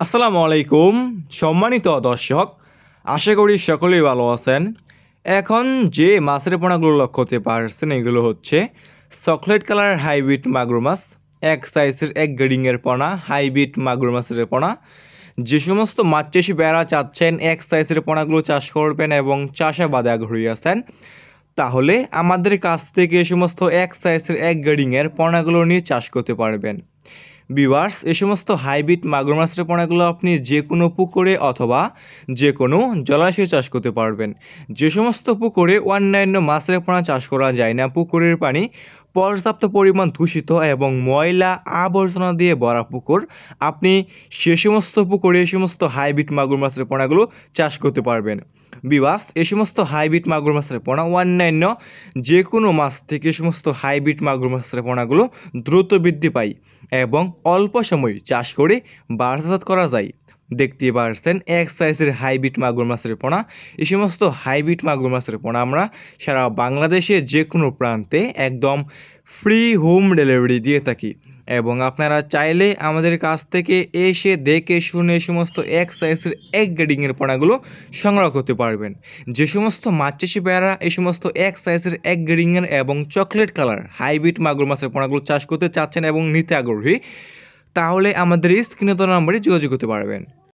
আসসালামু আলাইকুম সম্মানিত দর্শক, আশা করি সকলেই ভালো আছেন। এখন যে মাছের পোনাগুলো লক্ষ্য করতে পারছেন এগুলো হচ্ছে চকলেট কালার হাইব্রিড মাগুর মাছ, এক সাইজের এক গ্রেডিংয়ের পোনা হাইব্রিড মাগুর মাছের পোনা। যে সমস্ত মাছ চাষি বেড়া চাচ্ছেন এক সাইজের পোনাগুলো চাষ করবেন এবং চাষাবাদে আগ্রহী আছেন, তাহলে আমাদের কাছ থেকে এ সমস্ত এক সাইজের এক গ্রেডিংয়ের পোনাগুলো নিয়ে চাষ করতে পারবেন। ভিউয়ার্স, এই সমস্ত হাইব্রিড মাগুর মাছের পোনাগুলো আপনি যে কোনো পুকুরে অথবা যে কোনো জলাশয়ে চাষ করতে পারবেন। যে সমস্ত পুকুরে অন্যান্য মাছের পোনা চাষ করা যায় না, পুকুরের পানি পর্যাপ্ত পরিমাণ দূষিত এবং ময়লা আবর্জনা দিয়ে ভরা পুকুর, আপনি সে সমস্ত পুকুরে এই সমস্ত হাইব্রিড মাগুর মাছের পোনাগুলো চাষ করতে পারবেন। বিবাস, এই সমস্ত হাইব্রিড মাগুর মাছের পোনা অন্যান্য যে কোনো মাছ থেকে সমস্ত হাইব্রিড মাগুর মাছের পোনাগুলো দ্রুত বৃদ্ধি পায় এবং অল্প সময় চাষ করে বাজারজাত করা যায়। দেখতে পারছেন এক সাইজের হাইব্রিড মাগুর মাছের পোনা। এই সমস্ত হাইব্রিড মাগুর মাছের পোনা আমরা সারা বাংলাদেশে যে কোনো প্রান্তে একদম ফ্রি হোম ডেলিভারি দিয়ে থাকি এবং আপনারা চাইলে আমাদের কাছ থেকে এসে দেখে শুনে সমস্ত এক সাইজের এক গ্রেডিংয়ের পোনাগুলো সংগ্রহ করতে পারবেন। যে সমস্ত মাছ চাষি ভাইয়েরা এই সমস্ত এক সাইজের এক গ্রেডিংয়ের এবং চকলেট কালার হাইব্রিড মাগুর মাছের পোনাগুলো চাষ করতে চাচ্ছেন এবং নিতে আগ্রহী, তাহলে আমাদের এই স্ক্রিনে দেওয়া নম্বরে যোগাযোগ করতে পারবেন।